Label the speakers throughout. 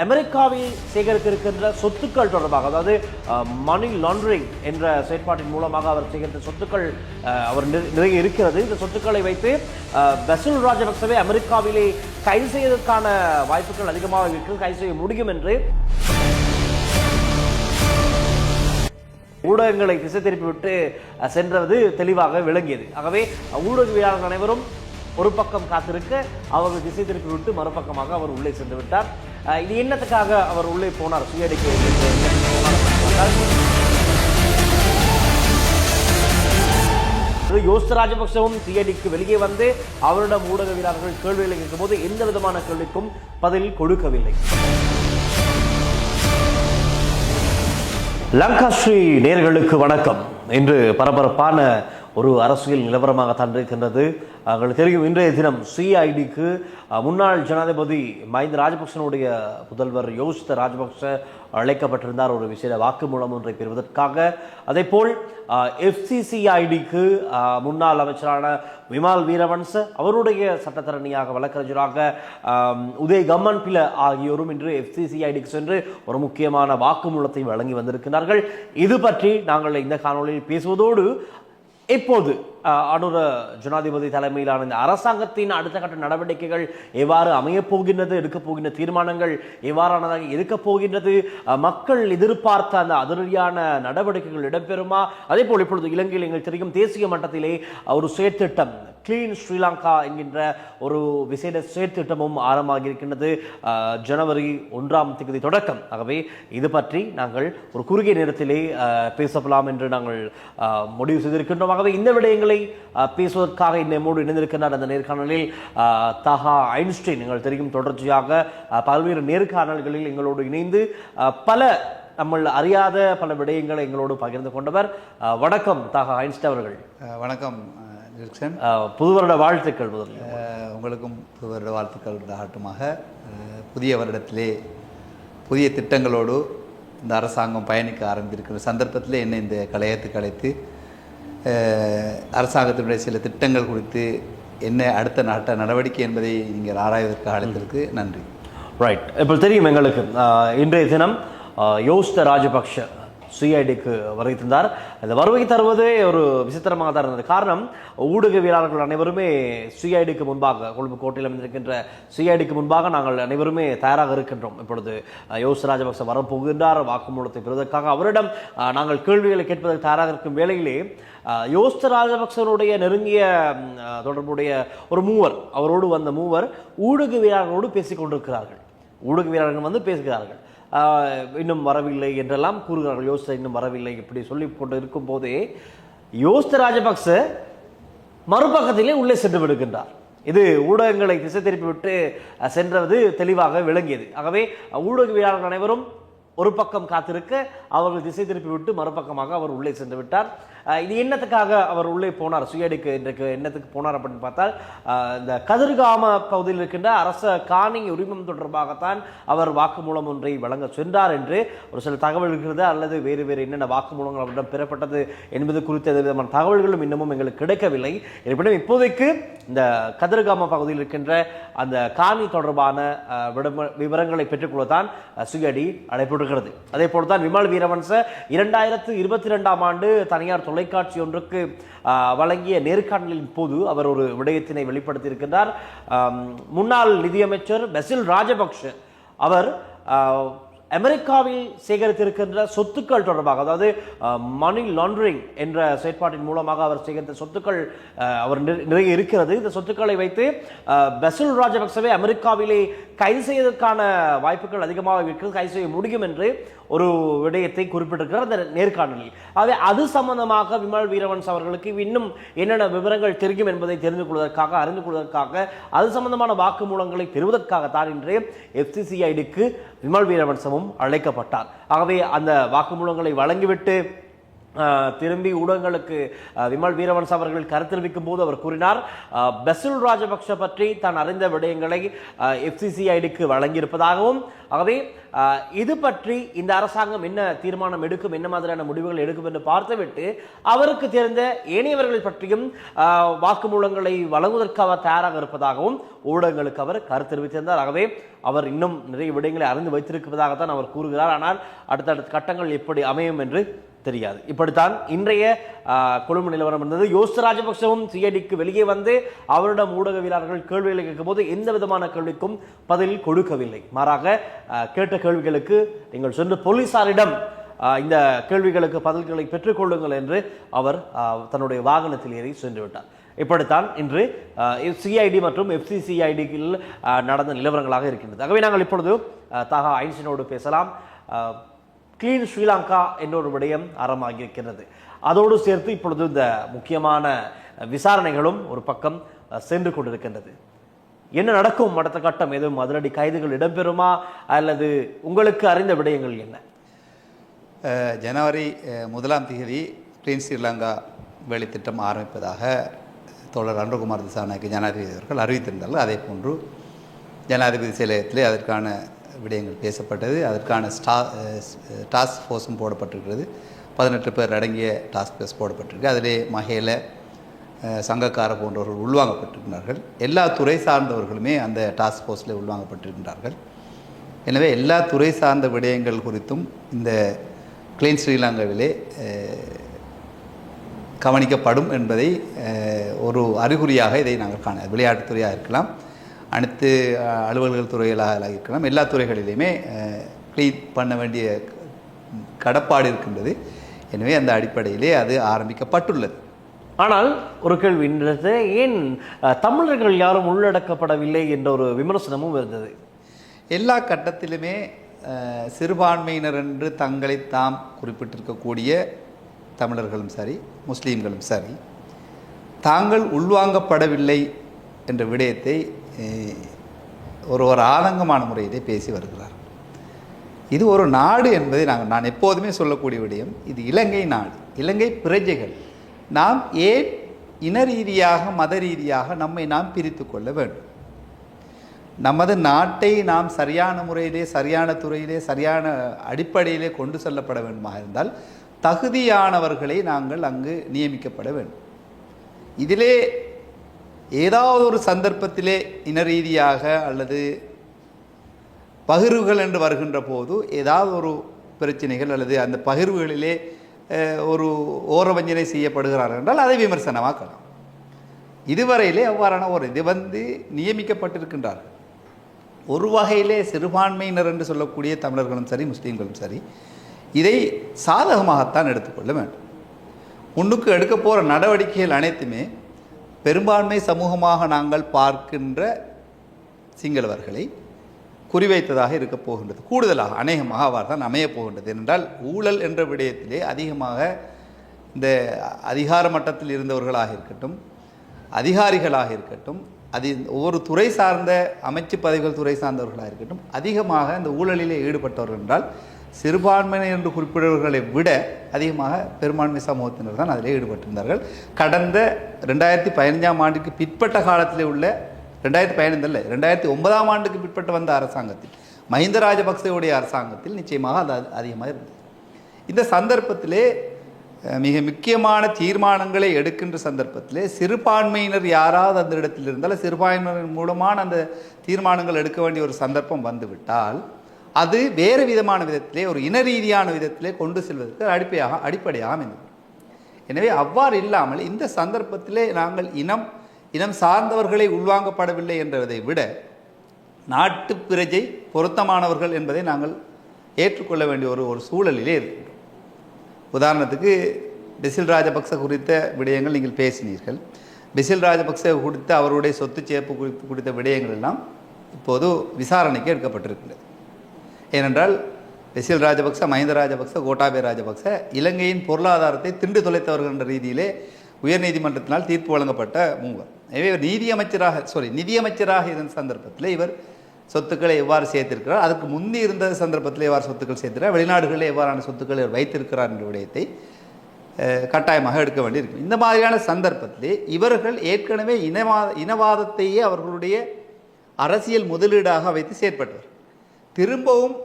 Speaker 1: அமெரிக்காவில் சேகரித்திருக்கின்ற சொத்துக்கள் தொடர்பாக, அதாவது மணி லாண்டரிங் என்ற செயற்பாட்டின் மூலமாக அவர் சேகரித்த சொத்துக்கள் அவர் நிறைய இருக்கிறது. இந்த சொத்துக்களை வைத்து பசில் ராஜபக்சவை அமெரிக்காவிலே கைது செய்வதற்கான வாய்ப்புகள் அதிகமாக இருக்கிறது, கைது செய்ய முடியும் என்று ஊடகங்களை திசை திருப்பிவிட்டு சென்றது தெளிவாக விளங்கியது. ஆகவே ஊடகவியலாளர்கள் அனைவரும் ஒரு பக்கம் காத்திருக்க அவர்கள் திசை திருப்பி விட்டு மறுபக்கமாக அவர் உள்ளே சென்று விட்டார். இது என்னத்துக்காக அவர் உள்ளே போனார்? சுயடிக்கு யோசித்த ராஜபக்சவும் சிஐடிக்கு வெளியே வந்து அவரிடம் ஊடகவியலாளர்கள் கேள்விகளை கேட்கும் போது எந்த விதமான கேள்விக்கும் பதில் கொடுக்கவில்லை. லங்காஸ்ரீ நேயர்களுக்கு வணக்கம். இன்று பரபரப்பான ஒரு அரசியல் நிலவரமாகத்தான் இருக்கின்றது. அவங்களுக்கு தெரியும், இன்றைய தினம் சிஐடிக்கு முன்னாள் ஜனாதிபதி மஹிந்த ராஜபக்சனுடைய புதல்வர் யோசித்த ராஜபக்ச அழைக்கப்பட்டிருந்தார் ஒரு விசேட வாக்குமூலம் ஒன்றை பெறுவதற்காக. அதேபோல் எஃப்சிசிஐடிக்கு முன்னாள் அமைச்சரான விமல் வீரவன்ச, அவருடைய சட்டத்தரணியாக வழக்கறிஞராக உதய் கம்மன் பில ஆகியோரும் இன்று எஃப்சிசிஐடிக்கு சென்று ஒரு முக்கியமான வாக்குமூலத்தை வழங்கி வந்திருக்கிறார்கள். இது பற்றி நாங்கள் இந்த காணொலியில் பேசுவதோடு இப்போது அனுர ஜனாதிபதி தலைமையிலான இந்த அரசாங்கத்தின் அடுத்த கட்ட நடவடிக்கைகள் எவ்வாறு அமையப் போகின்றது, எடுக்கப் போகின்ற தீர்மானங்கள் எவ்வாறானதாக இருக்கப் போகின்றது, மக்கள் எதிர்பார்த்த அந்த அதிரடியான நடவடிக்கைகள் இடம்பெறுமா? அதே போல் இப்பொழுது இலங்கையில் எங்களுக்கு தெரியும், தேசிய மட்டத்திலே ஒரு செயற்திட்டம் கிளீன் ஸ்ரீலங்கா என்கின்ற ஒரு விசேட செயற்திட்டமும் ஆரம்பமாகி இருக்கின்றது, ஜனவரி 1ஆம் தேதி தொடக்கம். ஆகவே இது பற்றி நாங்கள் ஒரு குறுகிய நேரத்திலே பேசலாம் என்று நாங்கள் முடிவு செய்திருக்கின்றோம். ஆகவே இந்த விடயங்களை பேசுவதற்காக நம்மோடு இணைந்திருக்கிறார் அந்த நேர்காணலில் தஹா ஐன்ஸ்டைன். எங்களுக்கு தெரியும், தொடர்ச்சியாக பல்வேறு நேர்காணல்களில் எங்களோடு இணைந்து பல நம்ம அறியாத பல விடயங்களை எங்களோடு பகிர்ந்து கொண்டவர். வணக்கம் தஹா ஐன்ஸ்டைன் அவர்கள்.
Speaker 2: வணக்கம்.
Speaker 1: புது வருட வாழ்த்துக்கள். முதல்ல
Speaker 2: உங்களுக்கும் புது வருட வாழ்த்துக்கள் ஆகட்டுமாக. புதிய வருடத்திலே புதிய திட்டங்களோடு இந்த அரசாங்கம் பயணிக்க ஆரம்பித்திருக்கிற சந்தர்ப்பத்தில் என்னை இந்த கலையத்துக்கு அழைத்து அரசாங்கத்தினுடைய சில திட்டங்கள் குறித்து என்ன அடுத்த நாட்ட நடவடிக்கை என்பதை நீங்கள் ஆராய்வதற்கு அழைத்திருக்கு. நன்றி.
Speaker 1: ரைட். இப்போ தெரியும் எங்களுக்கு, இன்றைய தினம் யோசித்த ராஜபக்ஷ சிஐடிக்கு வருகை தந்தார். அந்த வருகை தருவதே ஒரு விசித்திரமாக தான் இருந்தது. காரணம், ஊடகவியலாளர்கள் அனைவருமே சிஐடிக்கு முன்பாக, கொழும்பு கோட்டையில் அமைந்திருக்கின்ற சிஐடிக்கு முன்பாக நாங்கள் அனைவருமே தயாராக இருக்கின்றோம். இப்பொழுது யோசித்த ராஜபக்ச வரப்போகின்றார் வாக்குமூலத்தை பெறுவதற்காக. அவரிடம் நாங்கள் கேள்விகளை கேட்பதற்கு தயாராக இருக்கும் வேளையிலே யோசித்த ராஜபக்சனுடைய நெருங்கிய தொடர்புடைய ஒரு மூவர், அவரோடு வந்த மூவர் ஊடகவியலாளர்களோடு பேசிக் கொண்டிருக்கிறார்கள். ஊடகவியலாளர்கள் வந்து பேசுகிறார்கள், இன்னும் வரவில்லை என்றெல்லாம் கூறுகிறார்கள். யோசித்த இன்னும் வரவில்லை இப்படி சொல்லி கொண்டு இருக்கும் போதே யோசித்த ராஜபக்ச மறுபக்கத்திலே உள்ளே சென்று விடுகின்றார். இது ஊடகங்களை திசை திருப்பி விட்டு சென்றது தெளிவாக விளங்கியது. ஆகவே ஊடகவியலாளர்கள் அனைவரும் ஒரு பக்கம் காத்திருக்க அவர்கள் திசை திருப்பி விட்டு மறுபக்கமாக அவர் உள்ளே சென்று விட்டார். இது என்னத்துக்காக அவர் உள்ளே போனார்? சுயடிக்கு இன்றைக்கு என்னத்துக்கு போனார் அப்படின்னு பார்த்தால், இந்த கதிர்காம பகுதியில் இருக்கின்ற அரச காணி உரிமம் தொடர்பாகத்தான் அவர் வாக்குமூலம் ஒன்றை வழங்க சென்றார் என்று ஒரு சில தகவல் இருக்கிறது. அல்லது வேறு வேறு என்னென்ன வாக்குமூலங்கள் அவரிடம் பெறப்பட்டது என்பது குறித்த எந்த விதமான தகவல்களும் இன்னமும் எங்களுக்கு கிடைக்கவில்லை. இருப்பினும் இப்போதைக்கு இந்த கதிர்காம பகுதியில் இருக்கின்ற அந்த காணி தொடர்பான விவரங்களை பெற்றுக்கொள்ளத்தான் சுயடி அழைப்பிடுகிறது. அதே போலதான் விமல் வீரவன்ச 2022ஆம் ஆண்டு தனியார் தொலைக்காட்சி ஒன்றுக்கு வழங்கிய நேர்காணலின் போது அவர் ஒரு விடயத்தினை வெளிப்படுத்தியிருக்கின்றார். முன்னாள் நிதியமைச்சர் பசில் ராஜபக்ஷ அவர் அமெரிக்காவில் சேகரித்திருக்கின்ற சொத்துக்கள் தொடர்பாக, அதாவது மணி லாண்டரிங் என்ற செயற்பாட்டின் மூலமாக அவர் சேகரித்த சொத்துக்கள் அவர் நிறைய இருக்கிறது. இந்த சொத்துக்களை வைத்து பசில் ராஜபக்சவை அமெரிக்காவிலே கைது செய்வதற்கான வாய்ப்புகள் அதிகமாக இருக்கிறது, கைது செய்ய முடியும் என்று ஒரு விடயத்தை குறிப்பிட்டிருக்கிறார் அந்த நேர்காணலில். ஆகவே அது சம்பந்தமாக விமல் வீரவன்ஸ் அவர்களுக்கு இன்னும் என்னென்ன விவரங்கள் தெரியும் என்பதை தெரிந்து கொள்வதற்காக, அறிந்து கொள்வதற்காக, அது சம்பந்தமான வாக்குமூலங்களை பெறுவதற்காகத்தான் இன்று எஃப்சிசிஐடிக்கு விமல் வீரவன்சமும் அழைக்கப்பட்டார். ஆகவே அந்த வாக்குமூலங்களை வழங்கிவிட்டு திரும்பி ஊடகங்களுக்கு விமல் வீரவன்ச அவர்கள் கருத்தெரிவிக்கும் போது அவர் கூறினார், பசில் ராஜபக்ஷ பற்றி தான் அறிந்த விடயங்களை FCCIDக்கு வழங்கியிருப்பதாகவும், ஆகவே இது பற்றி இந்த அரசாங்கம் என்ன தீர்மானம் எடுக்கும், என்ன மாதிரியான முடிவுகள் எடுக்கும் என்று பார்த்துவிட்டு அவருக்கு தெரிந்த ஏனையவர்கள் பற்றியும் வாக்குமூலங்களை வழங்குவதற்கு அவர் தயாராக இருப்பதாகவும் ஊடகங்களுக்கு அவர் கருத்து தெரிவித்திருந்தார். ஆகவே அவர் இன்னும் நிறைய விடயங்களை அறிந்து வைத்திருப்பதாகத்தான் அவர் கூறுகிறார். ஆனால் அடுத்தடுத்த கட்டங்கள் எப்படி அமையும் என்று தெரியாது. இப்படித்தான் இன்றைய குழும நிலவரம் இருந்தது. யோசித்த ராஜபக்சவும் சிஐடிக்கு வெளியே வந்து அவரிடம் ஊடகவியலாளர்கள் கேள்விகளை கேட்கும் போது எந்த விதமான கேள்விக்கும் பதில் கொடுக்கவில்லை. மாறாக கேட்ட கேள்விகளுக்கு நீங்கள் சென்று போலீசாரிடம் இந்த கேள்விகளுக்கு பதில்களை பெற்றுக்கொள்ளுங்கள் என்று அவர் தன்னுடைய வாகனத்தில் ஏறி சென்று விட்டார். இப்படித்தான் இன்று சிஐடி மற்றும் FCCIDயில் நடந்த நிலவரங்களாக இருக்கின்றது. ஆகவே நாங்கள் இப்பொழுது தாகா ஐன்ஸ்டீனோடு பேசலாம். கிளீன் ஸ்ரீலங்கா என்ற ஒரு விடயம் ஆரம்பமாகியிருக்கிறது. அதோடு சேர்த்து இப்பொழுது இந்த முக்கியமான விசாரணைகளும் ஒரு பக்கம் சென்று கொண்டிருக்கின்றது. என்ன நடக்கும் அடுத்த கட்டம்? எதுவும் அதிரடி கைதுகள் இடம்பெறுமா அல்லது உங்களுக்கு அறிந்த விடயங்கள் என்ன?
Speaker 2: ஜனவரி 1ஆம் தேதி கிளீன் ஸ்ரீலங்கா வேலைத்திட்டம் ஆரம்பிப்பதாக தோழர் அனுரகுமார் திசாநாயக்க ஜனாதிபதி அவர்கள் அறிவித்திருந்தார்கள். அதே போன்று ஜனாதிபதி செயலகத்திலே அதற்கான விடயங்கள் பேசப்பட்டது. அதற்கான டாஸ்க் ஃபோர்ஸும் போடப்பட்டிருக்கிறது. 18 பேர் அடங்கிய டாஸ்க் ஃபோர்ஸ் போடப்பட்டிருக்கு. அதிலே மகேல சங்கக்கார போன்றவர்கள் உள்வாங்கப்பட்டிருக்கிறார்கள். எல்லா துறை சார்ந்தவர்களுமே அந்த டாஸ்க் ஃபோர்ஸில் உள்வாங்கப்பட்டிருக்கின்றார்கள். எனவே எல்லா துறை சார்ந்த விடயங்கள் குறித்தும் இந்த கிளீன் ஸ்ரீலங்காவிலே கவனிக்கப்படும் என்பதை ஒரு அறிகுறியாக இதை நாங்கள் காண, விளையாட்டுத்துறையாக இருக்கலாம், அனைத்து அலுவல்கள் துறைகளாக இருக்கலாம், எல்லா துறைகளிலுமே க்ளீன் பண்ண வேண்டிய கடப்பாடு இருக்கின்றது. எனவே அந்த அடிப்படையிலே அது ஆரம்பிக்கப்பட்டுள்ளது.
Speaker 1: ஆனால் ஒரு கேள்வி, ஏன் தமிழர்கள் யாரும் உள்ளடக்கப்படவில்லை என்ற ஒரு விமர்சனமும் இருந்தது.
Speaker 2: எல்லா கட்டத்திலுமே சிறுபான்மையினர் என்று தங்களை தாம் குறிப்பிட்டிருக்கக்கூடிய தமிழர்களும் சரி, முஸ்லீம்களும் சரி, தாங்கள் உள்வாங்கப்படவில்லை என்ற விடயத்தை ஒரு ஆதங்கமான முறையிலே பேசி வருகிறார். இது ஒரு நாடு என்பதை நான் எப்போதுமே சொல்லக்கூடிய விடயம், இது இலங்கை நாடு, இலங்கை பிரஜைகள். நாம் ஏன் இன ரீதியாக மத ரீதியாக நம்மை நாம் பிரித்து கொள்ள வேண்டும்? நமது நாட்டை நாம் சரியான முறையிலே, சரியான துறையிலே, சரியான அடிப்படையிலே கொண்டு செல்லப்பட வேண்டுமாக இருந்தால் தகுதியானவர்களை நாங்கள் அங்கு நியமிக்கப்பட வேண்டும். இதிலே ஏதாவது ஒரு சந்தர்ப்பத்திலே இன ரீதியாக அல்லது பகிர்வுகள் என்று வருகின்ற போது ஏதாவது ஒரு பிரச்சனைகள் அல்லது அந்த பகிர்வுகளிலே ஒரு ஓரவஞ்சனை செய்யப்படுகிறார்கள் என்றால் அதை விமர்சனமாக்கலாம். இதுவரையிலே அவ்வாறான இது நியமிக்கப்பட்டிருக்கின்றார்கள். ஒரு வகையிலே சிறுபான்மையினர் என்று சொல்லக்கூடிய தமிழர்களும் சரி, முஸ்லீம்களும் சரி, இதை சாதகமாகத்தான் எடுத்துக்கொள்ள வேண்டும். முன்னுக்கு எடுக்க போகிற நடவடிக்கைகள் அனைத்துமே பெரும்பான்மை சமூகமாக நாங்கள் பார்க்கின்ற சிங்களவர்களை குறிவைத்ததாக இருக்க போகின்றது. கூடுதலாக அநேகமாக அவ்வாறு தான் அமையப் போகின்றது. என்றால் ஊழல் என்ற விடயத்திலே அதிகமாக இந்த அதிகார மட்டத்தில் இருந்தவர்களாக இருக்கட்டும், அதிகாரிகளாக இருக்கட்டும், ஒவ்வொரு துறை சார்ந்த அமைச்சு பதவிகள் துறை சார்ந்தவர்களாக இருக்கட்டும், அதிகமாக இந்த ஊழலிலே ஈடுபட்டவர்கள் என்றால் சிறுபான்மையினர் என்று குறிப்பிடுவர்களை விட அதிகமாக பெரும்பான்மை சமூகத்தினர் தான் அதில் ஈடுபட்டிருந்தார்கள். கடந்த 2015ஆம் ஆண்டுக்கு பிற்பட்ட காலத்திலே உள்ள 2015 அல்ல 2009ஆம் ஆண்டுக்கு பிற்பட்டு வந்த அரசாங்கத்தில், மஹிந்த ராஜபக்சேவுடைய அரசாங்கத்தில் நிச்சயமாக அது அதிகமாக இருந்தது. இந்த சந்தர்ப்பத்திலே மிக முக்கியமான தீர்மானங்களை எடுக்கின்ற சந்தர்ப்பத்திலே சிறுபான்மையினர் யாராவது அந்த இடத்தில் இருந்தால் சிறுபான்மையினர் மூலமான அந்த தீர்மானங்கள் எடுக்க வேண்டிய ஒரு சந்தர்ப்பம் வந்துவிட்டால் அது வேறு விதமான விதத்திலே, ஒரு இன ரீதியான விதத்திலே கொண்டு செல்வதற்கு அடிப்படையாக அமைந்தது. எனவே அவ்வாறு இல்லாமல் இந்த சந்தர்ப்பத்திலே நாங்கள் இனம் சார்ந்தவர்களை உள்வாங்கப்படவில்லை என்றதை விட நாட்டு பிரஜை பொருத்தமானவர்கள் என்பதை நாங்கள் ஏற்றுக்கொள்ள வேண்டிய ஒரு சூழலிலே இருக்கின்றோம். உதாரணத்துக்கு பெசில் ராஜபக்ச குறித்த விடயங்கள் நீங்கள் பேசினீர்கள். பெசில் ராஜபக்ச குறித்த அவருடைய சொத்து சேர்ப்பு குறித்த விடயங்கள் எல்லாம் இப்போது விசாரணைக்கு எடுக்கப்பட்டிருக்கின்றது. ஏனென்றால் பெசில் ராஜபக்ச, மஹிந்த ராஜபக்ச, கோட்டாபய ராஜபக்ச இலங்கையின் பொருளாதாரத்தை திண்டு தொலைத்தவர்கள் என்ற ரீதியிலே உயர்நீதிமன்றத்தினால் தீர்ப்பு வழங்கப்பட்ட மூவர். எனவே இவர் நிதியமைச்சராக இருந்த சந்தர்ப்பத்தில் இவர் சொத்துக்களை எவ்வாறு சேர்த்திருக்கிறார், அதுக்கு முந்தி இருந்த சந்தர்ப்பத்தில் எவ்வாறு சொத்துக்கள் சேர்த்திருக்கிறார், வெளிநாடுகளில் எவ்வாறான சொத்துக்களை இவர் வைத்திருக்கிறார் என்ற விடயத்தை கட்டாயமாக எடுக்க வேண்டியிருக்கும். இந்த மாதிரியான சந்தர்ப்பத்திலே இவர்கள் ஏற்கனவே இனவாதத்தையே அவர்களுடைய அரசியல் முதலீடாக வைத்து செயற்பட்டவர். திரும்பவும்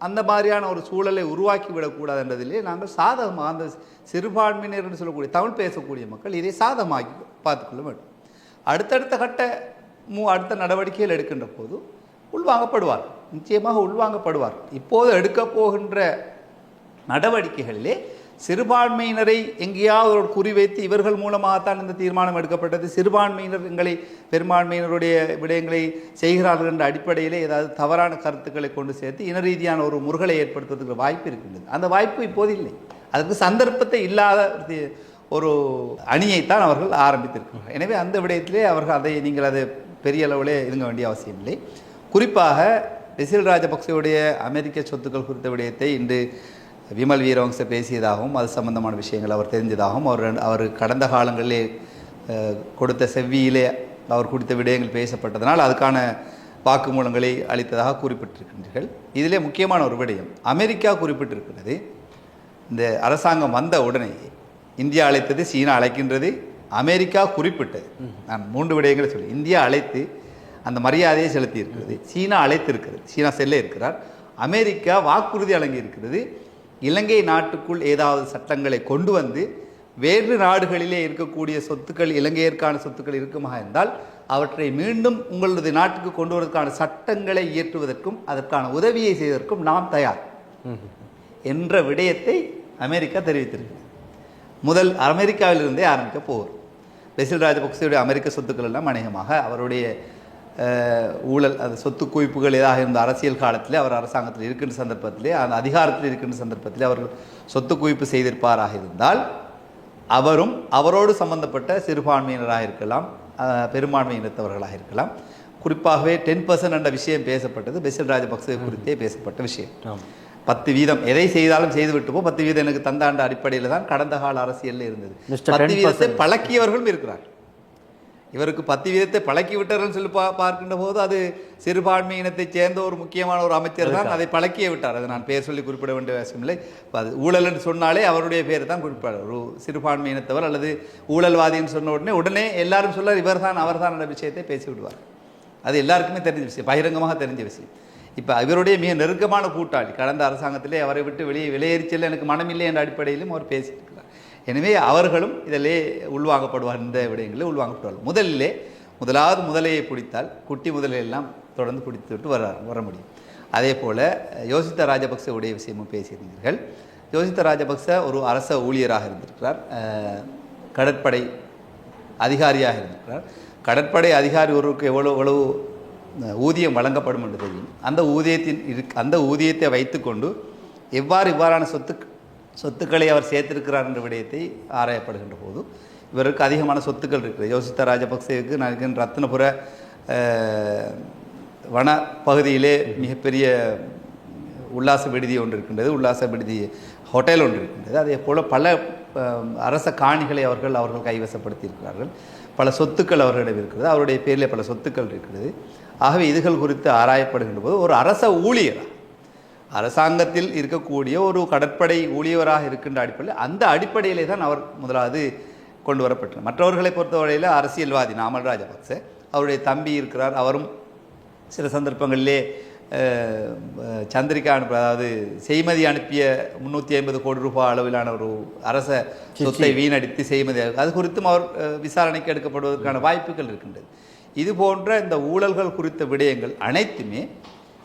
Speaker 2: அந்த மாதிரியான ஒரு சூழலை உருவாக்கி விடக்கூடாது என்றதிலே நாங்கள் சாதகமாக அந்த சிறுபான்மையினர் என்று சொல்லக்கூடிய தமிழ் பேசக்கூடிய மக்கள் இதை சாதகமாக்கி பார்த்துக்கொள்ள வேண்டும். அடுத்த நடவடிக்கைகள் எடுக்கின்ற போது உள்வாங்கப்படுவார், நிச்சயமாக உள்வாங்கப்படுவார். இப்போது எடுக்கப் போகின்ற நடவடிக்கைகளிலே சிறுபான்மையினரை எங்கேயாவது ஒரு குறிவைத்து இவர்கள் மூலமாகத்தான் இந்த தீர்மானம் எடுக்கப்பட்டது, சிறுபான்மையினர் எங்களை பெரும்பான்மையினருடைய விடயங்களை செய்கிறார்கள் என்ற அடிப்படையிலே ஏதாவது தவறான கருத்துக்களை கொண்டு சேர்த்து இன ரீதியான ஒரு முருகலை ஏற்படுத்துவதற்கு வாய்ப்பு இருக்கின்றது. அந்த வாய்ப்பு இப்போது இல்லை. அதுக்கு சந்தர்ப்பத்தை இல்லாத ஒரு அணியைத்தான் அவர்கள் ஆரம்பித்திருக்கிறார்கள். எனவே அந்த விடயத்திலே அவர்கள் நீங்கள் அதை பெரிய அளவிலே இருங்க வேண்டிய அவசியம் இல்லை. குறிப்பாக பெசில் ராஜபக்சேவுடைய அமெரிக்க சொத்துக்கள் குறித்த விடயத்தை இன்று விமல் வீரவங்ச பேசியதாகவும் அது சம்பந்தமான விஷயங்கள் அவர் தெரிஞ்சதாகவும் அவர் கடந்த காலங்களிலே கொடுத்த செவ்வியிலே அவர் குறித்த விடயங்கள் பேசப்பட்டதனால் அதுக்கான வாக்குமூலங்களை அளித்ததாக குறிப்பிட்டிருக்கின்றீர்கள். இதிலே முக்கியமான ஒரு விடயம் அமெரிக்கா குறிப்பிட்டிருக்கிறது. இந்த அரசாங்கம் வந்த உடனே இந்தியா அழைத்தது, சீனா அழைக்கின்றது, அமெரிக்கா குறிப்பிட்டது. நான் 3 விடயங்களை சொல்லி இந்தியா அழைத்து அந்த மரியாதையை செலுத்தி இருக்கிறது, சீனா அழைத்திருக்கிறது, சீனா செல்ல இருக்கிறார், அமெரிக்கா வாக்குறுதி வழங்கி இருக்கிறது. இலங்கை நாட்டுக்குள் ஏதாவது சட்டங்களை கொண்டு வந்து வேறு நாடுகளிலே இருக்கக்கூடிய சொத்துக்கள் இலங்கையற்கான சொத்துக்கள் இருக்குமா என்றால் அவற்றை மீண்டும் உங்களது நாட்டுக்கு கொண்டு வருவதற்கான சட்டங்களை இயற்றுவதற்கும் அதற்கான உதவியை செய்வதற்கும் நாம் தயார் என்ற விடயத்தை அமெரிக்கா தெரிவித்திருக்கிறது. முதல் அமெரிக்காவிலிருந்தே ஆரம்பிக்க போகிறோம். பெசில் ராஜபக்சேவுடைய அமெரிக்க சொத்துக்கள் எல்லாம் அநேகமாக அவருடைய ஊழல் அது சொத்து குவிப்புகள் ஏதாக இருந்த அரசியல் காலத்திலே அவர் அரசாங்கத்தில் இருக்கின்ற சந்தர்ப்பத்திலே அந்த அதிகாரத்தில் இருக்கின்ற சந்தர்ப்பத்திலே அவர்கள் சொத்து குவிப்பு செய்திருப்பாராக இருந்தால் அவரும் அவரோடு சம்பந்தப்பட்ட சிறுபான்மையினராக இருக்கலாம், பெரும்பான்மை இனத்தவர்களாக இருக்கலாம். குறிப்பாகவே 10% என்ற விஷயம் பேசப்பட்டது பெசில் ராஜபக்சே குறித்தே பேசப்பட்ட விஷயம். 10% எதை செய்தாலும் செய்து விட்டுப்போம், 10% எனக்கு தந்தாண்ட அடிப்படையில் தான் கடந்த கால அரசியலில் இருந்தது. 10% பழக்கியவர்களும் இருக்கிறார். இவருக்கு 10% பழக்கி விட்டார்கள் சொல்லி பார்க்கின்ற போது அது சிறுபான்மை இனத்தைச் சேர்ந்த ஒரு முக்கியமான ஒரு அமைச்சர் தான் அதை பழக்கியே விட்டார். அதை நான் பேர் சொல்லி குறிப்பிட வேண்டிய அவசியம் இல்லை. அது ஊழல் என்று சொன்னாலே அவருடைய பேர் தான் குறிப்பிடார். ஒரு சிறுபான்மை இனத்தவர் அல்லது ஊழல்வாதின்னு சொன்ன உடனே எல்லாரும் சொல்ல இவர் தான் அவர் தான் என்ற விஷயத்தை பேசிவிடுவார். அது எல்லாருக்குமே தெரிஞ்ச விஷயம், பகிரங்கமாக தெரிஞ்ச விஷயம். இப்போ இவருடைய மிக நெருக்கமான கூட்டாளி கடந்த அரசாங்கத்திலே அவரை விட்டு வெளியேறி செல்ல எனக்கு மனமில்லை என்ற அடிப்படையிலும் அவர் பேசியிருக்கிறார். எனவே அவர்களும் இதிலே உள்வாங்கப்படுவார், இந்த விடயங்களில் உள்வாங்கப்படுவார். முதலாவது முதலையை பிடித்தால் குட்டி முதலையெல்லாம் தொடர்ந்து பிடித்து விட்டு வர முடியும். அதே போல் யோசித்த ராஜபக்ச உடைய விஷயமும் பேசியிருந்தீர்கள். யோசித்த ராஜபக்ச ஒரு அரச ஊழியராக இருந்திருக்கிறார், கடற்படை அதிகாரியாக இருந்திருக்கிறார். கடற்படை அதிகாரி ஒருவருக்கு எவ்வளவு ஊதியம் வழங்கப்படும் என்று தெரியும். அந்த ஊதியத்தை வைத்துக்கொண்டு இவ்வாறான சொத்துக்களை அவர் சேர்த்திருக்கிறார் என்ற விடயத்தை ஆராயப்படுகின்ற போது இவருக்கு அதிகமான சொத்துக்கள் இருக்குது. யோசித்த ராஜபக்சேவுக்கு நான் ரத்னபுர வன பகுதியிலே மிகப்பெரிய உல்லாச விடுதி ஒன்று இருக்கின்றது, உல்லாச விடுதி ஹோட்டல் ஒன்று இருக்கின்றது. அதே போல் பல அரச காணிகளை அவர்கள் கைவசப்படுத்தியிருக்கிறார்கள். பல சொத்துக்கள் அவர்களிடம் இருக்கிறது, அவருடைய பேரில் பல சொத்துக்கள் இருக்கிறது. ஆகவே இதுகள் குறித்து ஆராயப்படுகின்ற போது ஒரு அரச ஊழியராக அரசாங்கத்தில் இருக்கக்கூடிய ஒரு கடற்படை ஊழியராக இருக்கின்ற அடிப்படையில் அந்த அடிப்படையிலே தான் அவர் முதலாவது கொண்டு வரப்பட்டார். மற்றவர்களை பொறுத்தவரையில் அரசியல்வாதி நாமல் ராஜபக்சே, அவருடைய தம்பி இருக்கிறார், அவரும் சில சந்தர்ப்பங்களிலே சந்திரிகா அதாவது செய்மதி அனுப்பிய 350 கோடி ரூபாய் அளவிலான ஒரு அரச சொத்தை வீணடித்து செய்மதி, அது குறித்தும் அவர் விசாரணைக்கு எடுக்கப்படுவதற்கான வாய்ப்புகள் இருக்கின்றது. இது போன்ற இந்த ஊழல்கள் குறித்த விடயங்கள் அனைத்துமே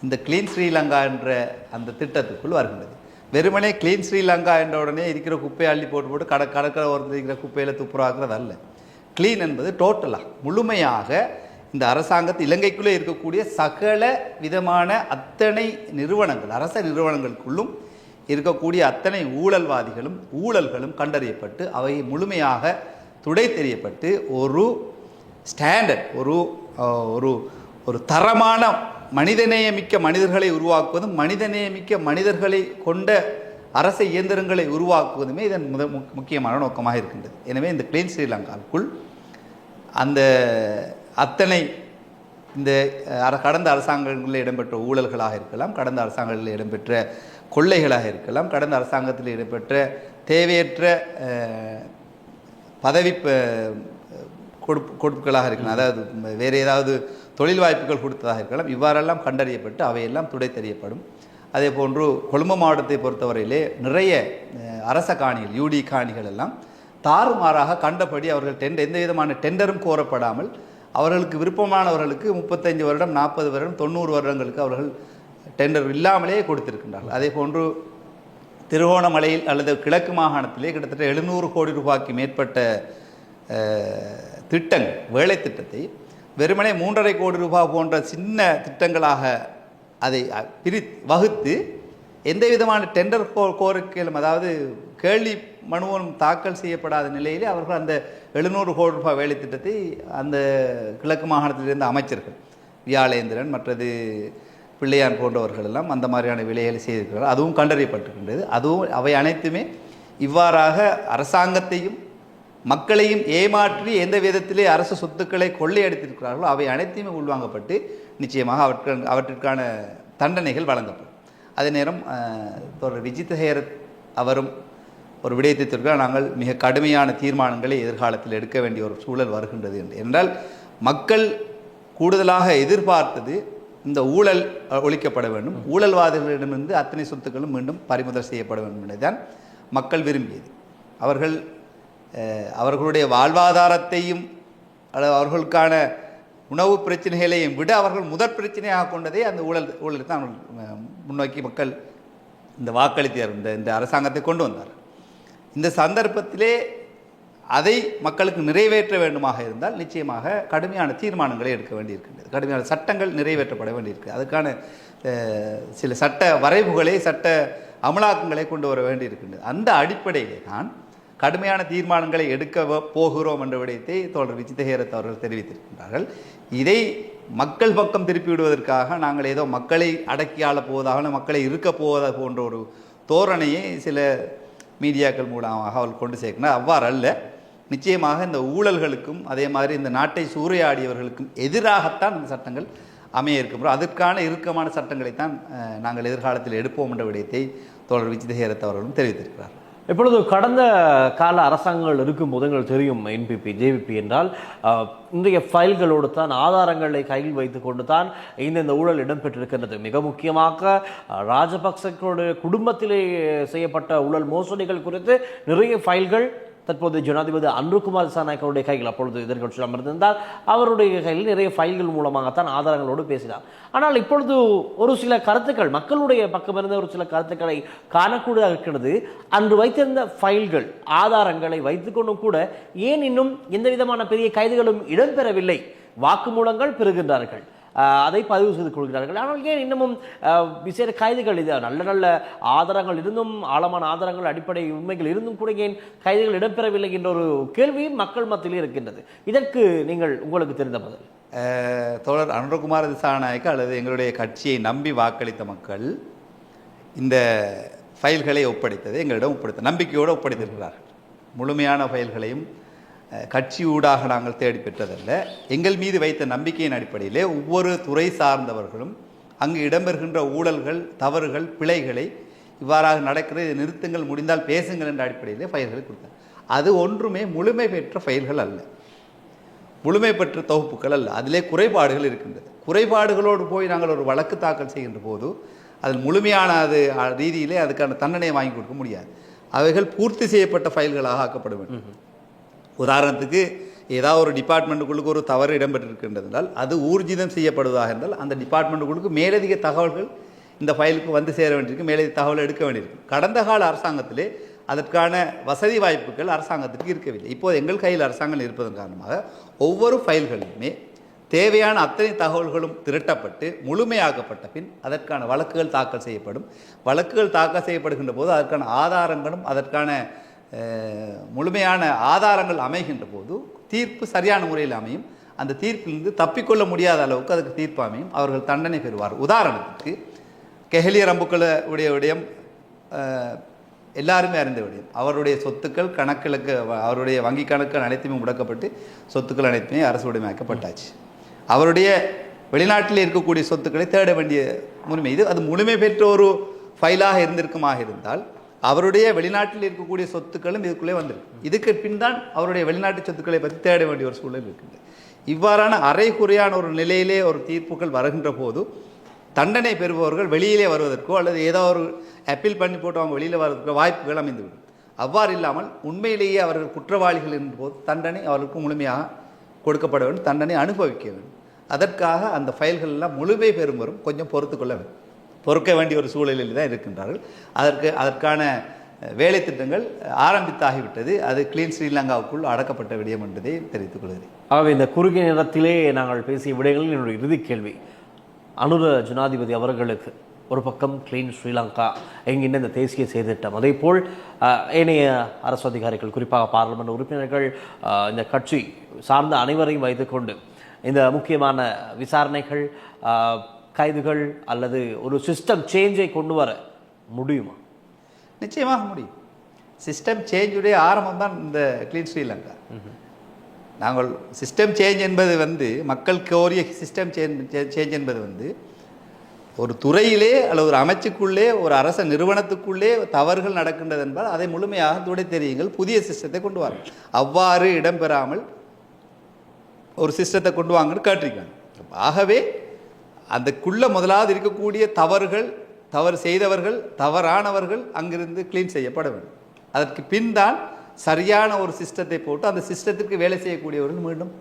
Speaker 2: இந்த கிளீன் ஸ்ரீலங்கா என்ற அந்த திட்டத்துக்குள் வருகின்றது. வெறுமனே கிளீன் ஸ்ரீலங்கா என்ற உடனே இருக்கிற குப்பையை அள்ளி போட்டு கடற்கரை ஓரத்தில் இருக்கிற குப்பையில் துப்புராக்குறது அல்ல. கிளீன் என்பது டோட்டலாக முழுமையாக இந்த அரசாங்கத்தில் இலங்கைக்குள்ளே இருக்கக்கூடிய சகல விதமான அத்தனை நிறுவனங்கள் அரச நிறுவனங்களுக்குள்ளும் இருக்கக்கூடிய அத்தனை ஊழல்களும் கண்டறியப்பட்டு அவை முழுமையாக துடை தெரியப்பட்டு ஒரு ஸ்டாண்டர்ட் ஒரு தரமான மனிதநேயமிக்க மனிதர்களை உருவாக்குவதும் மனிதநேயமிக்க மனிதர்களை கொண்ட அரச இயந்திரங்களை உருவாக்குவதுமே இதன் முக்கியமான நோக்கமாக இருக்கின்றது. எனவே இந்த கிளீன் ஸ்ரீலங்காவுக்குள் அந்த அத்தனை இந்த கடந்த அரசாங்கங்களில் இடம்பெற்ற ஊழல்களாக இருக்கலாம், கடந்த அரசாங்கங்களில் இடம்பெற்ற கொள்ளைகளாக இருக்கலாம், கடந்த அரசாங்கத்தில் இடம்பெற்ற தேவையற்ற பதவி கொடுப்புகளாக இருக்கலாம், அதாவது வேறு ஏதாவது தொழில் வாய்ப்புகள் கொடுத்ததாக இருக்கலாம். இவ்வாறெல்லாம் கண்டறியப்பட்டு அவையெல்லாம் துடைத்தறியப்படும். அதே போன்று கொழும்பு மாவட்டத்தை பொறுத்தவரையிலே நிறைய அரச காணிகள், யூடி காணிகள் எல்லாம் தாறுமாறாக கண்டபடி அவர்கள் எந்த விதமான டெண்டரும் கோரப்படாமல் அவர்களுக்கு விருப்பமானவர்களுக்கு 35 வருடம், 40 வருடம், 90 வருடங்களுக்கு அவர்கள் டெண்டர் இல்லாமலே கொடுத்திருக்கின்றார்கள். அதே போன்று திருகோணமலையில் அல்லது கிழக்கு மாகாணத்திலே கிட்டத்தட்ட 700 கோடி ரூபாய்க்கு மேற்பட்ட திட்டங்கள், வேலை திட்டத்தை வெறுமனே 3.5 கோடி ரூபாய் போன்ற சின்ன திட்டங்களாக அதை வகுத்து எந்த விதமான டெண்டர் கோரிக்கையிலும், அதாவது கேள்வி மனுவும் தாக்கல் செய்யப்படாத நிலையிலே அவர்கள் அந்த 700 கோடி ரூபாய் வேலை திட்டத்தை அந்த கிழக்கு மாகாணத்திலிருந்து அமைச்சர்கள் வியாழேந்திரன் மற்றது பிள்ளையான் போன்றவர்கள் எல்லாம் அந்த மாதிரியான விலைகளை செய்திருக்கிறார்கள். அதுவும் கண்டறியப்பட்டிருக்கின்றது. அதுவும் அவை அனைத்துமே இவ்வாறாக அரசாங்கத்தையும் மக்களையும் ஏமாற்றி எந்த விதத்திலே அரசு சொத்துக்களை கொள்ளையடித்திருக்கிறார்களோ அவை அனைத்தையுமே உள்வாங்கப்பட்டு நிச்சயமாக அவற்றிற்கான தண்டனைகள் வழங்கப்படும். அதே நேரம் தொடர் விஜித் ஹேரத் அவரும் ஒரு விடயத்தை சொல்கிறார், நாங்கள் மிக கடுமையான தீர்மானங்களை எதிர்காலத்தில் எடுக்க வேண்டிய ஒரு சூழல் வருகின்றது என்றால் மக்கள் கூடுதலாக எதிர்பார்த்தது இந்த ஊழல் ஒழிக்கப்பட வேண்டும், ஊழல்வாதிகளிடமிருந்து அத்தனை சொத்துக்களும் மீண்டும் பறிமுதல் செய்யப்பட வேண்டும் என்பதுதான் மக்கள் விரும்பியது. அவர்களுடைய வாழ்வாதாரத்தையும் அல்லது அவர்களுக்கான உணவு பிரச்சனைகளையும் விட அவர்கள் முதற் பிரச்சனையாக கொண்டதே அந்த ஊழலை தான் அவர்கள் முன்னோக்கி மக்கள் இந்த வாக்களித்த இந்த அரசாங்கத்தை கொண்டு வந்தார். இந்த சந்தர்ப்பத்திலே அதை மக்களுக்கு நிறைவேற்ற வேண்டுமாக இருந்தால் நிச்சயமாக கடுமையான தீர்மானங்களை எடுக்க வேண்டியிருக்கின்றது, கடுமையான சட்டங்கள் நிறைவேற்றப்பட வேண்டியிருக்கு. அதுக்கான சில சட்ட வரைவுகளை, சட்ட அமலாக்கங்களை கொண்டு வர வேண்டியிருக்கின்றது. அந்த அடிப்படையிலே தான் கடுமையான தீர்மானங்களை எடுக்க போகிறோம் என்ற விடயத்தை தோழர் விஜித் ஹேரத் அவர்கள் தெரிவித்திருக்கின்றார்கள். இதை மக்கள் பக்கம் திருப்பி விடுவதற்காக நாங்கள் ஏதோ மக்களை அடக்கி ஆளப் போவதாக, மக்களை இருக்க போவதாக போன்ற ஒரு தோரணையை சில மீடியாக்கள் மூலமாக அவர்கள் கொண்டு சேர்க்கணும். அவ்வாறு அல்ல. நிச்சயமாக இந்த ஊழல்களுக்கும் அதே மாதிரி இந்த நாட்டை சூறையாடியவர்களுக்கும் எதிராகத்தான் இந்த சட்டங்கள் அமைய இருக்கின்றோம். அதற்கான இறுக்கமான சட்டங்களைத்தான் நாங்கள் எதிர்காலத்தில் எடுப்போம் என்ற விடயத்தை தோழர் விஜித் ஹேரத் அவர்களும் தெரிவித்திருக்கிறார்.
Speaker 1: இப்பொழுது கடந்த கால அரசாங்கங்கள் இருக்கும்போது எங்களுக்கு தெரியும் என்பிபி ஜேவிபி என்றால் இன்றைய ஃபைல்களோடு தான், ஆதாரங்களை கையில் வைத்து கொண்டு தான் இந்த ஊழல் இடம்பெற்றிருக்கின்றது. மிக முக்கியமாக ராஜபக்சர்களுடைய குடும்பத்திலே செய்யப்பட்ட ஊழல் மோசடிகள் குறித்து நிறைய ஃபைல்கள் தற்போது ஜனாதிபதி அன்ருகுமார் திசாநாயக்கருடைய கைகள், அப்பொழுது எதிர்க்கட்சியில் அமர்ந்திருந்தால் அவருடைய கையில் நிறைய ஃபைல்கள் மூலமாகத்தான் ஆதாரங்களோடு பேசினார். ஆனால் இப்பொழுது ஒரு சில கருத்துக்கள், மக்களுடைய பக்கமிருந்த ஒரு சில கருத்துக்களை காணக்கூடியதாக இருக்கிறது. அன்று வைத்திருந்த ஃபைல்கள், ஆதாரங்களை வைத்துக்கொண்டும் கூட ஏன் இன்னும் எந்த விதமான பெரிய கைதுகளும் இடம்பெறவில்லை? வாக்குமூலங்கள் பெறுகின்றார்கள், அதை பதிவு செய்து கொள்கிறார்கள். ஆனால் ஏன் இன்னமும் விசேட கைதுகள், இது நல்ல நல்ல ஆதாரங்கள் இருந்தும், ஆழமான ஆதாரங்கள், அடிப்படை உண்மைகள் இருந்தும் கூட ஏன் கைதுகள் இடம்பெறவில்லை என்ற ஒரு கேள்வி மக்கள் மத்தியிலே இருக்கின்றது. இதற்கு நீங்கள் உங்களுக்கு தெரிந்த பதில்?
Speaker 2: தோழர் அனுரகுமார் திசாநாயக்க அல்லது எங்களுடைய கட்சியை நம்பி வாக்களித்த மக்கள் இந்த ஃபைல்களை ஒப்படைத்தது எங்களிடம் நம்பிக்கையோடு ஒப்படைத்திருக்கிறார்கள். முழுமையான ஃபைல்களையும் கட்சி ஊடாக நாங்கள் தேடி பெற்றதல்ல. எங்கள் மீது வைத்த நம்பிக்கையின் அடிப்படையிலே ஒவ்வொரு துறை சார்ந்தவர்களும் அங்கு இடம்பெறுகின்ற ஊழல்கள், தவறுகள், பிழைகளை இவ்வாறாக நடக்கிறது, நிறுத்துங்கள், முடிந்தால் பேசுங்கள் என்ற அடிப்படையிலே ஃபைல்களை கொடுத்தார். அது ஒன்றுமே முழுமை பெற்ற ஃபைல்கள் அல்ல, முழுமை பெற்ற தொகுப்புகள் அல்ல. அதிலே குறைபாடுகள் இருக்கின்றது. குறைபாடுகளோடு போய் நாங்கள் ஒரு வழக்கு தாக்கல் செய்கின்ற போது அதில் முழுமையான ரீதியிலே அதுக்கான தண்டனையை வாங்கி கொடுக்க முடியாது. அவைகள் பூர்த்தி செய்யப்பட்ட ஃபைல்களாக ஆக்கப்பட வேண்டும். உதாரணத்துக்கு ஏதாவது ஒரு டிபார்ட்மெண்ட்டுக்குள்ளுக்கு ஒரு தவறு இடம்பெற்றிருக்கின்றது என்றால் அது ஊர்ஜிதம் செய்யப்படுவதாக இருந்தால் அந்த டிபார்ட்மெண்ட்டுக்குள்ளுக்கு மேலதிக தகவல்கள் இந்த ஃபைலுக்கு வந்து சேர வேண்டியிருக்கு, மேலதிக தகவல் எடுக்க வேண்டியிருக்கு. கடந்த கால அரசாங்கத்திலே அதற்கான வசதி வாய்ப்புகள் அரசாங்கத்திற்கு இருக்கவில்லை. இப்போது எங்கள் கையில் அரசாங்கம் இருப்பதன் காரணமாக ஒவ்வொரு ஃபைல்களிலுமே தேவையான அத்தனை தகவல்களும் திரட்டப்பட்டு முழுமையாக்கப்பட்ட பின் அதற்கான வழக்குகள் தாக்கல் செய்யப்படும். வழக்குகள் தாக்கல் செய்யப்படுகின்ற போது அதற்கான ஆதாரங்களும் அதற்கான முழுமையான ஆதாரங்கள் அமைகின்ற போது தீர்ப்பு சரியான முறையில் அமையும். அந்த தீர்ப்பிலிருந்து தப்பிக்கொள்ள முடியாத அளவுக்கு அதுக்கு தீர்ப்பு அமையும், அவர்கள் தண்டனை பெறுவார். உதாரணத்துக்கு கெஹலிய ரம்புக்கள விடயம் எல்லாருமே அறிந்த விடயம். அவருடைய சொத்துக்கள் கணக்கிலுக்கு, அவருடைய வங்கி கணக்குகள் அனைத்துமே முடக்கப்பட்டு சொத்துக்கள் அனைத்துமே அரசு உடைமையாக்கப்பட்டாச்சு. அவருடைய வெளிநாட்டில் இருக்கக்கூடிய சொத்துக்களை தேட வேண்டிய உரிமை இது. அது முழுமை பெற்ற ஒரு ஃபைலாக இருந்திருக்குமாக இருந்தால் அவருடைய வெளிநாட்டில் இருக்கக்கூடிய சொத்துக்களும் இதுக்குள்ளே வந்திருக்கு. இதுக்கு பின் தான் அவருடைய வெளிநாட்டு சொத்துக்களை பற்றி தேட வேண்டிய ஒரு சூழல் இருக்குது. இவ்வாறான அரைகுறையான ஒரு நிலையிலே ஒரு தீர்ப்புகள் வருகின்ற போது தண்டனை பெறுபவர்கள் வெளியிலே வருவதற்கோ அல்லது ஏதோ ஒரு அப்பீல் பண்ணி போட்டு அவங்க வெளியில் வருவதற்கோ வாய்ப்புகள் அமைந்துவிடும். அவ்வாறு இல்லாமல் உண்மையிலேயே அவர்கள் குற்றவாளிகள் என்ற போது தண்டனை அவர்களுக்கு முழுமையாக கொடுக்கப்பட வேண்டும், தண்டனை அனுபவிக்க வேண்டும். அதற்காக அந்த ஃபைல்கள் எல்லாம் முழுமை பெறும் வரும் கொஞ்சம் பொறுக்க வேண்டிய ஒரு சூழலில் தான் இருக்கின்றார்கள். அதற்கான வேலை திட்டங்கள் ஆரம்பித்தாகிவிட்டது. அது கிளீன் ஸ்ரீலங்காவுக்குள் அடக்கப்பட்ட விடயம் என்பதை தெரிவித்துக் கொள்கிறேன்.
Speaker 1: ஆகவே இந்த குறுகிய நேரத்திலே நாங்கள் பேசிய விடயங்களில் என்னுடைய இறுதி கேள்வி, அனுர ஜனாதிபதி அவர்களுக்கு ஒரு பக்கம் கிளீன் ஸ்ரீலங்கா என்கின்ற இந்த தேசிய செயற்திட்டம், அதே போல் ஏனைய அரசு அதிகாரிகள் குறிப்பாக பாராளுமன்ற உறுப்பினர்கள் இந்த கட்சி சார்ந்த அனைவரையும் வைத்துக்கொண்டு இந்த முக்கியமான விசாரணைகள், கைதுகள் அல்லது ஒரு சிஸ்டம் சேஞ்சை கொண்டு வர முடியுமா?
Speaker 2: நிச்சயமாக முடியும். சிஸ்டம் சேஞ்சுடைய ஆரம்பம் தான் இந்த கிளீன் ஸ்ரீலங்கா. நாங்கள் சிஸ்டம் சேஞ்ச் என்பது மக்கள் கோரிய சிஸ்டம் சேஞ்ச் என்பது ஒரு துறையிலே அல்லது ஒரு அமைச்சுக்குள்ளே ஒரு அரச நிறுவனத்துக்குள்ளே தவறுகள் நடக்கின்றது என்பதால் அதை முழுமையாக துடை தெரியுங்கள், புதிய சிஸ்டத்தை கொண்டு வாங்க. அவ்வாறு இடம்பெறாமல் ஒரு சிஸ்டத்தை கொண்டு வாங்கன்னு கேட்டிருக்காங்க. ஆகவே அதுக்குள்ள முதலாவது இருக்கக்கூடிய தவறு செய்தவர்கள், தவறானவர்கள் அங்கிருந்து கிளீன் செய்யப்பட வேண்டும். அதற்கு பின் தான் சரியான ஒரு சிஸ்டத்தை போட்டு அந்த சிஸ்டத்திற்கு வேலை செய்யக்கூடியவர்கள் மீண்டும்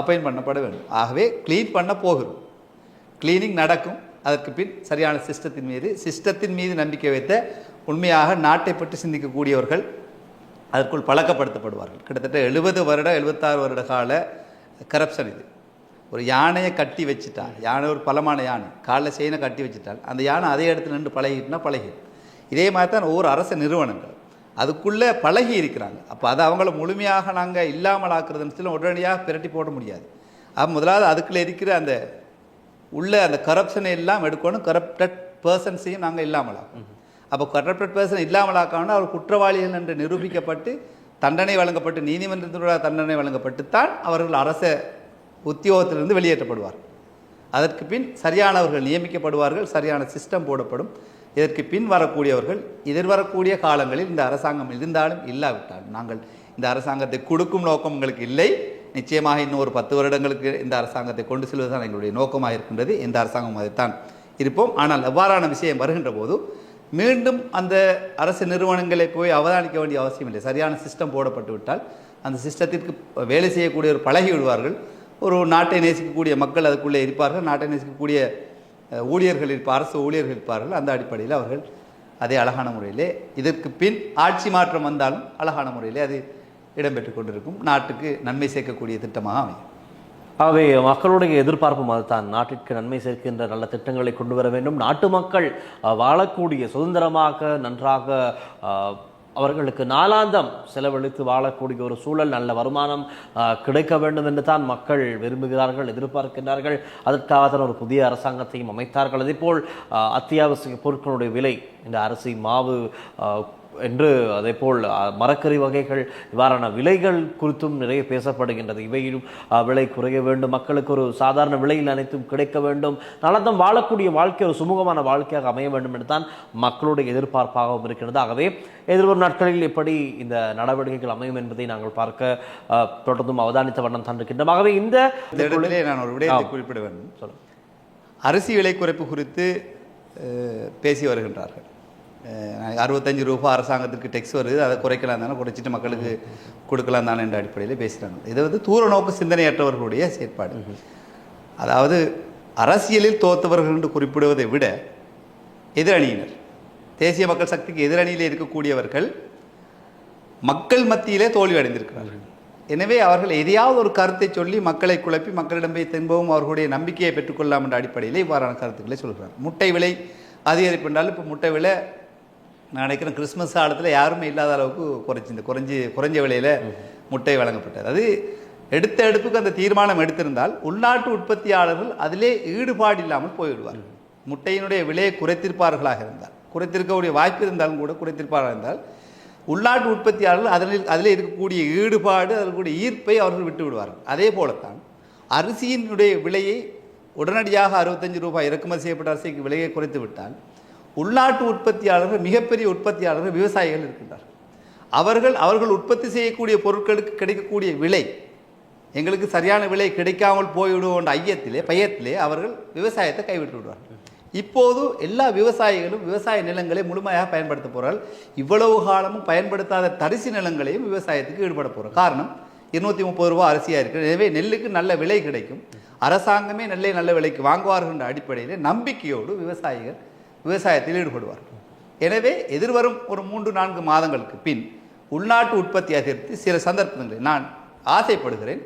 Speaker 2: அப்பாயின்ட் பண்ணப்பட வேண்டும். ஆகவே கிளீன் பண்ண போகிறோம், கிளீனிங் நடக்கும். அதற்கு பின் சரியான சிஸ்டத்தின் மீது நம்பிக்கை வைத்த உண்மையாக நாட்டை பற்றி சிந்திக்கக்கூடியவர்கள் அதற்குள் பழக்கப்படுத்தப்படுவார்கள். கிட்டத்தட்ட 76 வருட கால கரப்ஷன் இது. ஒரு யானையை கட்டி வச்சுட்டால், யானை ஒரு பலமான யானை, காலில் செயினை கட்டி வச்சுட்டால் அந்த யானை அதே இடத்துல நின்று பழகிடும். இதே மாதிரி தான் ஒவ்வொரு அரசு நிறுவனங்கள் அதுக்குள்ளே பழகி இருக்கிறாங்க. அப்போ அதை அவங்கள முழுமையாக நாங்கள் இல்லாமல் ஆக்குறதுன்னு சொல்லி உடனடியாக பிரட்டி போட முடியாது. முதலாவது அதுக்குள்ளே இருக்கிற அந்த அந்த கரப்ஷனை எல்லாம் எடுக்கணும். கரப்டட் பர்சன்ஸையும் நாங்கள் இல்லாமல் ஆக்கணும். அப்போ கரப்டட் பர்சன் இல்லாமல் ஆக்கணும்னா அவர் குற்றவாளிகள் என்று நிரூபிக்கப்பட்டு தண்டனை வழங்கப்பட்டு நீதிமன்றத்தினோட தண்டனை வழங்கப்பட்டு தான் அவர்கள் அரச உத்தியோகத்திலிருந்து வெளியேற்றப்படுவார்கள். அதற்கு பின் சரியானவர்கள் நியமிக்கப்படுவார்கள், சரியான சிஸ்டம் போடப்படும். இதற்கு பின் வரக்கூடியவர்கள் எதிர்வரக்கூடிய காலங்களில் இந்த அரசாங்கம் இருந்தாலும் இல்லாவிட்டாலும் நாங்கள் இந்த அரசாங்கத்தை கொடுக்கும் நோக்கம் எங்களுக்கு இல்லை. நிச்சயமாக இன்னும் ஒரு 10 வருடங்களுக்கு இந்த அரசாங்கத்தை கொண்டு செல்வதுதான் எங்களுடைய நோக்கமாக இருக்கின்றது. இந்த அரசாங்கம் அதைத்தான் இருப்போம். ஆனால் எவ்வாறான விஷயம் வருகின்ற போது மீண்டும் அந்த அரசு நிறுவனங்களை போய் அவதானிக்க வேண்டிய அவசியம் இல்லை. சரியான சிஸ்டம் போடப்பட்டு விட்டால் அந்த சிஸ்டத்திற்கு வேலை செய்யக்கூடிய ஒரு பழகி விடுவார்கள். ஒரு நாட்டை நேசிக்கக்கூடிய மக்கள் அதுக்குள்ளே இருப்பார்கள், நாட்டை நேசிக்கக்கூடிய ஊழியர்கள் அரசு ஊழியர்கள் இருப்பார்கள். அந்த அடிப்படையில் அவர்கள் அதே அழகான முறையிலே இதற்கு பின் ஆட்சி மாற்றம் வந்தாலும் அழகான முறையிலே அது இடம்பெற்று கொண்டிருக்கும், நாட்டுக்கு நன்மை சேர்க்கக்கூடிய திட்டமாக அமையும்.
Speaker 1: ஆகவே மக்களுடைய எதிர்பார்ப்பும் அதுதான், நாட்டிற்கு நன்மை சேர்க்கின்ற நல்ல திட்டங்களை கொண்டு வர வேண்டும். நாட்டு மக்கள் வாழக்கூடிய சுதந்திரமாக நன்றாக அவர்களுக்கு நாளாந்தம் செலவழித்து வாழக்கூடிய ஒரு சூழல், நல்ல வருமானம் கிடைக்க வேண்டும் என்று தான் மக்கள் விரும்புகிறார்கள், எதிர்பார்க்கின்றார்கள். அதற்காக ஒரு புதிய அரசாங்கத்தையும் அமைத்தார்கள். அதேபோல் அத்தியாவசிய பொருட்களுடைய விலை, இந்த அரிசி, மாவு என்று அதேபோல் மரக்கறி வகைகள், இவ்வாறான விலைகள் குறித்தும் நிறைய பேசப்படுகின்றது. இவையும் விலை குறைய வேண்டும், மக்களுக்கு ஒரு சாதாரண விலையில் அனைத்தும் கிடைக்க வேண்டும், நலத்தம் வாழக்கூடிய வாழ்க்கை ஒரு சுமூகமான வாழ்க்கையாக அமைய வேண்டும் என்று தான் மக்களுடைய எதிர்பார்ப்பாகவும் இருக்கிறது. ஆகவே எதிர்வரும் நாட்களில் எப்படி இந்த நடவடிக்கைகள் அமையும் என்பதை நாங்கள் பார்க்க தொடர்ந்தும் அவதானித்த வண்ணம் தான் இருக்கின்றோம். ஆகவே இந்த
Speaker 2: இடத்திலே நான் ஒரு விடயத்தை குறிப்பிட வேண்டும். அரிசி விலை குறைப்பு குறித்து பேசி வருகின்றார்கள். 65 ரூபாய் அரசாங்கத்திற்கு டெக்ஸ் வருது, அதை குறைக்கலாம் தானே, குறைச்சிட்டு மக்களுக்கு கொடுக்கலாம் தானே என்ற அடிப்படையில் பேசுகிறாங்க. இது தூர நோக்கு சிந்தனையற்றவர்களுடைய செயற்பாடு. அதாவது அரசியலில் தோத்தவர்கள் என்று குறிப்பிடுவதை விட எதிரணியினர், தேசிய மக்கள் சக்திக்கு எதிரணியிலே இருக்கக்கூடியவர்கள் மக்கள் மத்தியிலே தோல்வி அடைந்திருக்கிறார்கள். எனவே அவர்கள் எதையாவது ஒரு கருத்தை சொல்லி மக்களை குழப்பி மக்களிடம் போய் திரும்பவும் அவர்களுடைய நம்பிக்கையை பெற்றுக்கொள்ளலாம் என்ற அடிப்படையில் இவ்வாறான கருத்துக்களை சொல்கிறார். முட்டை விலை அதிகரிப்பு என்றாலும் இப்போ முட்டை விலை நான் நினைக்கிறேன் கிறிஸ்மஸ் காலத்தில் யாருமே இல்லாத அளவுக்கு குறைஞ்ச விலையில் முட்டை வழங்கப்பட்டது. அது எடுப்புக்கு அந்த தீர்மானம் எடுத்திருந்தால் உள்நாட்டு உற்பத்தியாளர்கள் அதிலே ஈடுபாடு இல்லாமல் போய்விடுவார். முட்டையினுடைய விலையை குறைத்திருப்பார்களாக இருந்தால், குறைத்திருக்கக்கூடிய வாய்ப்பு இருந்தாலும் கூட குறைத்திருப்பார்கள் இருந்தால் உள்நாட்டு உற்பத்தியாளர்கள் அதில் இருக்கக்கூடிய ஈடுபாடு, அதற்குடைய ஈர்ப்பை அவர்கள் விட்டு விடுவார்கள். அதே போலத்தான் அரிசியினுடைய விலையை உடனடியாக 65 ரூபாய் இறக்குமதி செய்யப்பட்ட அரிசிக்கு விலையை குறைத்து விட்டால் உள்நாட்டு உற்பத்தியாளர்கள், மிகப்பெரிய உற்பத்தியாளர்கள் விவசாயிகள் இருக்கின்றார்கள். அவர்கள் உற்பத்தி செய்யக்கூடிய பொருட்களுக்கு கிடைக்கக்கூடிய விலை, எங்களுக்கு சரியான விலை கிடைக்காமல் போய்விடுவோன்ற பயத்திலே அவர்கள் விவசாயத்தை கைவிட்டு விடுவார்கள். இப்போது எல்லா விவசாயிகளும் விவசாய நிலங்களை முழுமையாக பயன்படுத்த போகிறார்கள். இவ்வளவு காலமும் பயன்படுத்தாத தரிசு நிலங்களையும் விவசாயத்துக்கு ஈடுபட போகிறார். காரணம், 230 ரூபா அரிசியாக இருக்குது. எனவே நெல்லுக்கு நல்ல விலை கிடைக்கும், அரசாங்கமே நெல்லை நல்ல விலைக்கு வாங்குவார்கள் என்ற அடிப்படையில் நம்பிக்கையோடு விவசாயிகள் விவசாயத்தில் ஈடுபடுவார்கள். எனவே எதிர்வரும் ஒரு 3-4 மாதங்களுக்கு பின் உள்நாட்டு உற்பத்தி அதிகரித்து சில சந்தர்ப்பங்களில் நான் ஆசைப்படுகிறேன்,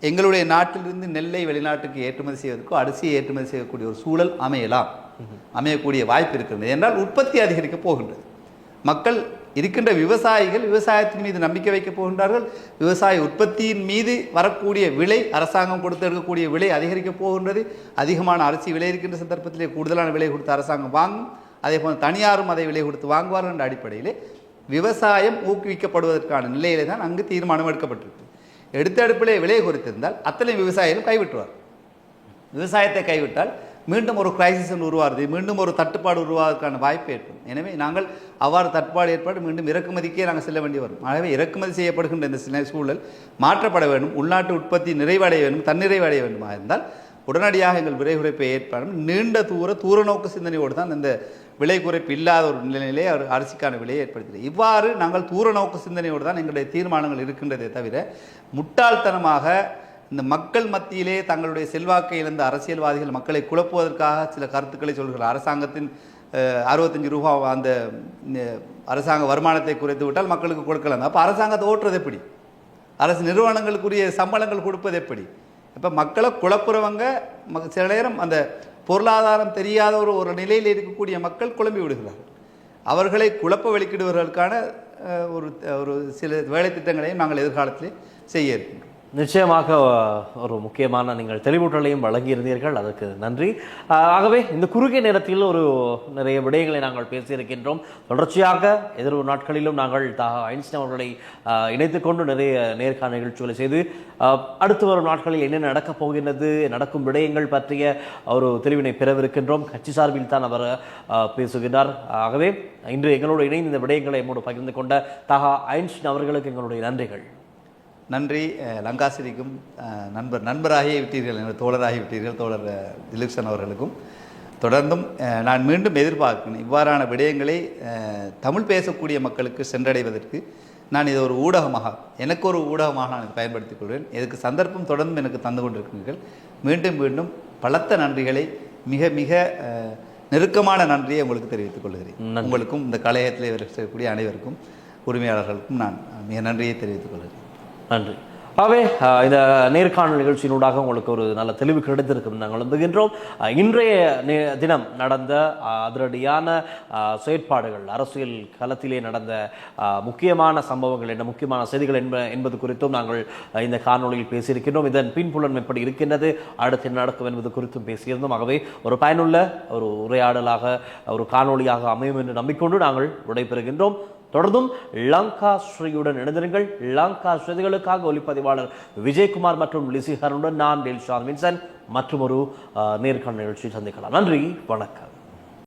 Speaker 2: எங்களுடைய நாட்டிலிருந்து நெல்லை வெளிநாட்டுக்கு ஏற்றுமதி செய்வதற்கோ அரிசியை ஏற்றுமதி செய்யக்கூடிய ஒரு சூழல் அமையக்கூடிய வாய்ப்பு இருக்கிறது. என்றால் உற்பத்தி அதிகரிக்கப் போகின்றது. மக்கள் இருக்கின்ற விவசாயிகள் விவசாயத்தின் மீது நம்பிக்கை வைக்கப் போகின்றார்கள். விவசாய உற்பத்தியின் மீது வரக்கூடிய விலை, அரசாங்கம் கொடுத்திருக்கக்கூடிய விலை அதிகரிக்கப் போகின்றது. அதிகமான அரிசி விலை இருக்கின்ற சந்தர்ப்பத்திலே கூடுதலான விலை கொடுத்து அரசாங்கம் வாங்கும். அதே போல் தனியாரும் அதை விலை கொடுத்து வாங்குவார்கள் என்ற அடிப்படையிலே விவசாயம் ஊக்குவிக்கப்படுவதற்கான நிலையிலே தான் அங்கு தீர்மானம் எடுக்கப்பட்டிருக்கு. எடுத்த அடுப்பிலே விலை குறித்திருந்தால் அத்தனை விவசாயிகளும் கைவிட்டுவார். விவசாயத்தை கைவிட்டால் மீண்டும் ஒரு கிரைசிஸ் உருவாகுது, மீண்டும் ஒரு தட்டுப்பாடு உருவாவதற்கான வாய்ப்பு ஏற்படும். எனவே நாங்கள் அவ்வாறு தட்டுப்பாடு ஏற்பட்டு மீண்டும் இறக்குமதிக்கே நாங்கள் செல்ல வேண்டி வரும். ஆகவே இறக்குமதி செய்யப்படுகின்ற இந்த சூழல் மாற்றப்பட வேண்டும். உள்நாட்டு உற்பத்தி நிறைவடைய வேண்டும், தன்னிறைவடைய வேண்டுமா இருந்தால் உடனடியாக எங்கள் விலை குறைப்பை ஏற்பாடும். நீண்ட தூர நோக்கு சிந்தனையோடு தான் இந்த விலை குறைப்பு இல்லாத ஒரு நிலையிலே அரிசிக்கான விலையை ஏற்படுத்தியது. இவ்வாறு நாங்கள் தூர நோக்கு சிந்தனையோடு தான் எங்களுடைய தீர்மானங்கள் இருக்கின்றதே தவிர முட்டாள்தனமாக இந்த மக்கள் மத்தியிலே தங்களுடைய செல்வாக்கை இழந்த அரசியல்வாதிகள் மக்களை குழப்புவதற்காக சில கருத்துக்களை சொல்கிறார். அரசாங்கத்தின் 65 ரூபா அந்த அரசாங்க வருமானத்தை குறைத்து விட்டால் மக்களுக்கு கொடுக்கலாம். அப்போ அரசாங்கத்தை ஓட்டுறது எப்படி? அரசு நிறுவனங்களுக்குரிய சம்பளங்கள் கொடுப்பது எப்படி? இப்போ மக்களை குழப்புறவங்க சில நேரம் அந்த பொருளாதாரம் தெரியாத ஒரு நிலையில் இருக்கக்கூடிய மக்கள் குழம்பி விடுகிறார்கள். அவர்களை குழப்ப வெளிக்கிடுவதற்கான ஒரு சில வேலை திட்டங்களையும் நாங்கள் எதிர்காலத்திலே செய்ய இருக்கின்றோம்.
Speaker 1: நிச்சயமாக ஒரு முக்கியமான நீங்கள் தெளிவூட்டலையும் வழங்கியிருந்தீர்கள், அதற்கு நன்றி. ஆகவே இந்த குறுகிய நேரத்தில் நிறைய விடயங்களை நாங்கள் பேசியிருக்கின்றோம். தொடர்ச்சியாக எதிர்வரும் நாட்களிலும் நாங்கள் ஐன்ஸ்டைன் அவர்களை இணைத்துக் கொண்டு நிறைய நேர்காண நிகழ்ச்சிகளை செய்து அடுத்து வரும் நாட்களில் என்ன நடக்கப் போகின்றது, நடக்கும் விடயங்கள் பற்றிய ஒரு தெளிவினை பெறவிருக்கின்றோம். கட்சி சார்பில் தான் அவர் பேசுகின்றார். ஆகவே இன்று எங்களோடு இணைந்து இந்த விடயங்களை என்னோடு பகிர்ந்து கொண்ட ஐன்ஸ்டைன் அவர்களுக்கு எங்களுடைய நன்றிகள்.
Speaker 2: நன்றி. லங்காசிரிக்கும் நண்பராகியே விட்டீர்கள், தோழராகி விட்டீர்கள், தோழர் திலீப்சன் அவர்களுக்கும். தொடர்ந்தும் நான் மீண்டும் எதிர்பார்க்கிறேன் இவ்வாறான விடயங்களை தமிழ் பேசக்கூடிய மக்களுக்கு சென்றடைவதற்கு நான் இதை ஒரு ஊடகமாக, எனக்கு ஒரு ஊடகமாக நான் பயன்படுத்திக் கொள்வேன். இதுக்கு சந்தர்ப்பம் தொடர்ந்து எனக்கு தந்து கொண்டிருக்கிறீர்கள். மீண்டும் மீண்டும் பலத்த நன்றிகளை, மிக மிக நெருக்கமான நன்றியை உங்களுக்கு தெரிவித்துக் கொள்கிறேன். உங்களுக்கும் இந்த கலையத்தில் இருக்கக்கூடிய அனைவருக்கும், உரிமையாளர்களுக்கும் நான் மிக நன்றியை தெரிவித்துக் கொள்கிறேன்.
Speaker 1: நன்றி. ஆகவே இந்த நேர்காணல் நிகழ்ச்சியினூடாக உங்களுக்கு ஒரு நல்ல தெளிவு கிடைத்திருக்கும் நாங்கள் நம்புகின்றோம். இன்றைய தினம் நடந்த அதிரடியான செயற்பாடுகள், அரசியல் களத்திலே நடந்த முக்கியமான சம்பவங்கள் என்ன, முக்கியமான செய்திகள் என்பது குறித்தும் நாங்கள் இந்த காணொலியில் பேசியிருக்கின்றோம். இதன் பின்புலன் எப்படி இருக்கின்றது, அடுத்து நடக்கும் என்பது குறித்தும் பேசியிருந்தோம். ஆகவே ஒரு பயனுள்ள ஒரு உரையாடலாக, ஒரு காணொலியாக அமையும் என்று நம்பிக்கொண்டு நாங்கள் விடைபெறுகின்றோம். தொடர்ந்தும் லங்கா ஸ்ரீயுடன் இணைந்திருங்கள். லங்கா ஸ்ரீகளுக்காக ஒளிப்பதிவாளர் விஜயகுமார் மற்றும் லிசிஹருடன் நான் டெல்ஷான் வின்சன் மற்றும் ஒரு நேர்காணல் நிகழ்ச்சியில் சந்திக்கலாம். நன்றி, வணக்கம்.